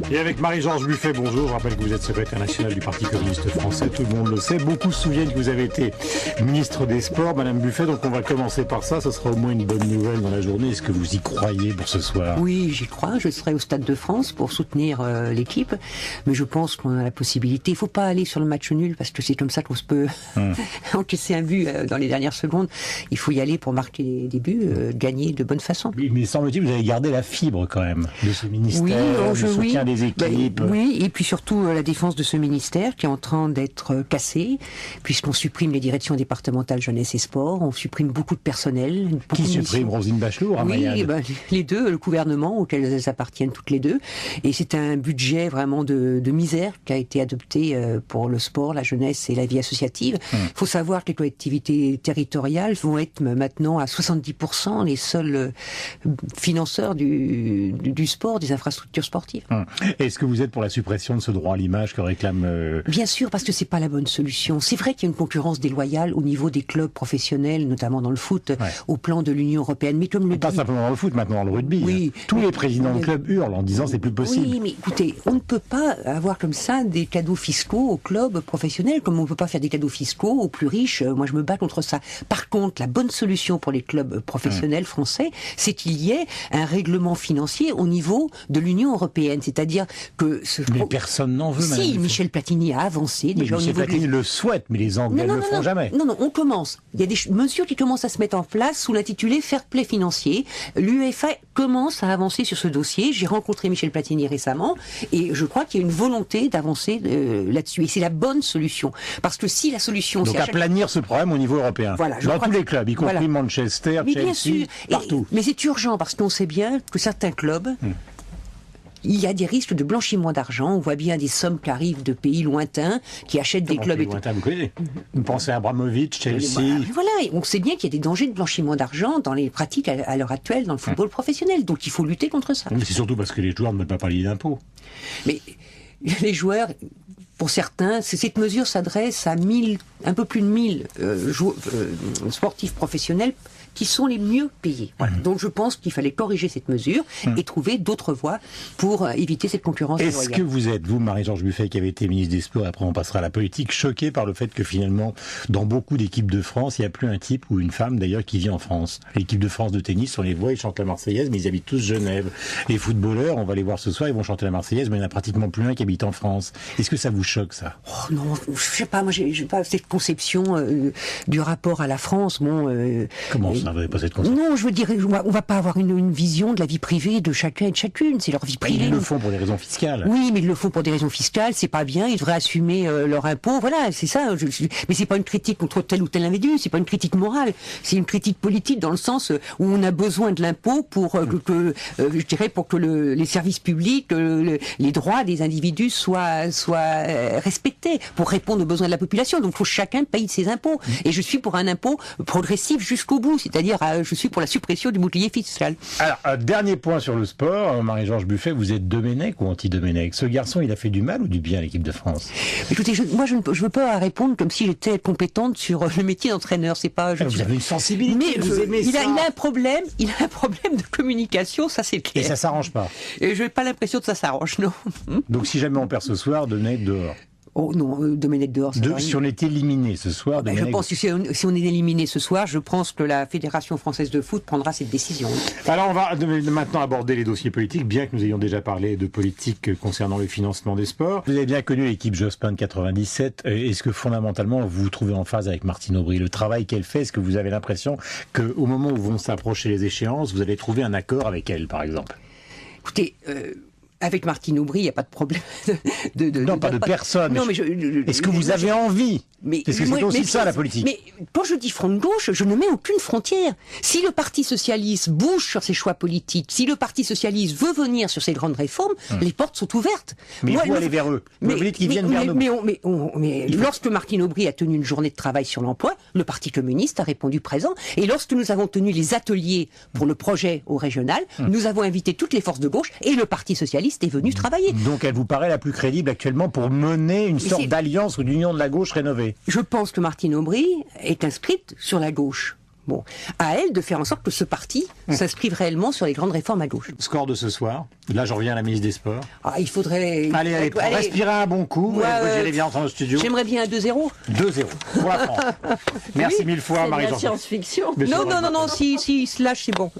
Et avec Marie-Georges Buffet, bonjour. Je rappelle que vous êtes secrétaire national du Parti communiste français. Tout le monde le sait. Beaucoup se souviennent que vous avez été ministre des Sports, Madame Buffet. Donc on va commencer par ça. Ce sera au moins une bonne nouvelle dans la journée. Est-ce que vous y croyez pour ce soir? Oui, j'y crois. Je serai au Stade de France pour soutenir l'équipe. Mais je pense qu'on a la possibilité. Il ne faut pas aller sur le match nul parce que c'est comme ça qu'on se peut encaisser un but dans les dernières secondes. Il faut y aller pour marquer des buts, gagner de bonne façon. Mais semble-t-il, vous avez gardé la fibre quand même de ce ministère, le soutien des équipes. Oui, et puis surtout la défense de ce ministère qui est en train d'être cassé, puisqu'on supprime les directions départementales jeunesse et sport, on supprime beaucoup de personnel. Qui supprime? Roselyne Bachelot, Oui, les deux, le gouvernement auquel elles appartiennent toutes les deux. Et c'est un budget vraiment de misère qui a été adopté pour le sport, la jeunesse et la vie associative. Il faut savoir que les collectivités territoriales vont être maintenant à 70% les seuls financeurs du sport, des infrastructures sportives. Est-ce que vous êtes pour la suppression de ce droit à l'image que réclame... Bien sûr, parce que c'est pas la bonne solution. C'est vrai qu'il y a une concurrence déloyale au niveau des clubs professionnels, notamment dans le foot, au plan de l'Union européenne. Mais comme pas simplement dans le foot, maintenant dans le rugby. Oui. Tous les présidents de clubs hurlent en disant c'est plus possible. Oui, mais écoutez, on ne peut pas avoir comme ça des cadeaux fiscaux aux clubs professionnels, comme on ne peut pas faire des cadeaux fiscaux aux plus riches. Moi, je me bats contre ça. Par contre, la bonne solution pour les clubs professionnels français, c'est qu'il y ait un règlement financier au niveau de l'Union européenne. C'est-à-dire que... Mais personne n'en veut, madame. Si, Michel Platini a avancé déjà au niveau... Michel Platini le souhaite, mais les Anglais ne le feront jamais. Non, on commence. Il y a des mesures qui commencent à se mettre en place sous l'intitulé Fair Play financier. L'UEFA commence à avancer sur ce dossier. J'ai rencontré Michel Platini récemment et je crois qu'il y a une volonté d'avancer là-dessus. Et c'est la bonne solution. Parce que si la solution... Donc aplanir ce problème au niveau européen. Voilà, dans tous les clubs, y compris Manchester, mais Chelsea, partout. Mais c'est urgent parce qu'on sait bien que certains clubs... Il y a des risques de blanchiment d'argent. On voit bien des sommes qui arrivent de pays lointains, qui achètent des clubs. Lointains, vous connaissez. Vous pensez à Abramovich, Chelsea. Voilà, et on sait bien qu'il y a des dangers de blanchiment d'argent dans les pratiques à l'heure actuelle dans le football professionnel. Donc il faut lutter contre ça. Mais c'est surtout parce que les joueurs ne veulent pas parler d'impôts. Mais les joueurs... Pour certains, cette mesure s'adresse à un peu plus de 1000 sportifs professionnels qui sont les mieux payés. Voilà. Donc je pense qu'il fallait corriger cette mesure et trouver d'autres voies pour éviter cette concurrence déloyale. Est-ce que vous êtes, vous, Marie-Georges Buffet, qui avez été ministre des Sports, et après on passera à la politique, choquée par le fait que finalement, dans beaucoup d'équipes de France, il n'y a plus un type ou une femme d'ailleurs qui vit en France. L'équipe de France de tennis, on les voit, ils chantent la Marseillaise, mais ils habitent tous Genève. Les footballeurs, on va les voir ce soir, ils vont chanter la Marseillaise, mais il n'y en a pratiquement plus un qui habite en France. Est-ce que ça vous choque, ça? Oh non, je sais pas, moi j'ai pas cette conception du rapport à la France. Comment ça, vous n'avez pas cette conception? Non, je veux dire, on va pas avoir une vision de la vie privée de chacun et de chacune, c'est leur vie privée. Ils le font pour des raisons fiscales. Oui, mais ils le font pour des raisons fiscales, c'est pas bien, ils devraient assumer leur impôt, voilà, c'est ça. Mais c'est pas une critique contre tel ou tel individu, c'est pas une critique morale, c'est une critique politique dans le sens où on a besoin de l'impôt pour je dirais pour que les services publics, les droits des individus soient respectés, pour répondre aux besoins de la population. Donc il faut que chacun paye ses impôts. Et je suis pour un impôt progressif jusqu'au bout, c'est-à-dire je suis pour la suppression du bouclier fiscal. Alors, dernier point sur le sport, Marie-Georges Buffet, vous êtes Domenech ou anti-Domenech? Ce garçon, il a fait du mal ou du bien à l'équipe de France? Écoutez, moi je ne veux pas répondre comme si j'étais compétente sur le métier d'entraîneur. C'est pas. Vous avez une sensibilité. Mais vous aimez ça. Il a un problème. Il a un problème de communication, ça c'est clair. Et ça s'arrange pas. Et je n'ai pas l'impression que ça s'arrange, non. Donc si jamais on perd ce soir, Domenech dehors. Oh non, Domenech dehors. Si on est éliminé ce soir, je pense que si on est éliminé ce soir, je pense que la Fédération française de foot prendra cette décision. Alors on va maintenant aborder les dossiers politiques, bien que nous ayons déjà parlé de politique concernant le financement des sports. Vous avez bien connu l'équipe Jospin de 97. Est-ce que fondamentalement vous vous trouvez en phase avec Martine Aubry? Le travail qu'elle fait, est-ce que vous avez l'impression qu'au moment où vont s'approcher les échéances, vous allez trouver un accord avec elle, par exemple? Écoutez... Avec Martine Aubry, il n'y a pas de problème pas de personne. Non, mais est-ce que vous avez envie? Parce que c'est aussi ça, la politique. Mais quand je dis front de gauche, je ne mets aucune frontière. Si le Parti Socialiste bouge sur ses choix politiques, si le Parti Socialiste veut venir sur ces grandes réformes, les portes sont ouvertes. Mais il faut aller vers eux. Vous dites qu'ils viennent vers nous. Mais lorsque Martine Aubry a tenu une journée de travail sur l'emploi, le Parti communiste a répondu présent. Et lorsque nous avons tenu les ateliers pour le projet au régional, nous avons invité toutes les forces de gauche et le Parti Socialiste est venu travailler. Donc elle vous paraît la plus crédible actuellement pour mener une sorte d'alliance ou d'union de la gauche rénovée? Je pense que Martine Aubry est inscrite sur la gauche. Bon, à elle de faire en sorte que ce parti s'inscrive réellement sur les grandes réformes à gauche. Score de ce soir. Là, j'en reviens à la ministre des Sports. Ah, il faudrait... Allez, respirez un bon coup. Moi, vous allez bien entrer dans le studio. J'aimerais bien un 2-0. 2-0 pour la France. Merci mille fois, Marie-Jean. C'est de la science-fiction. Non, si, slash, c'est bon.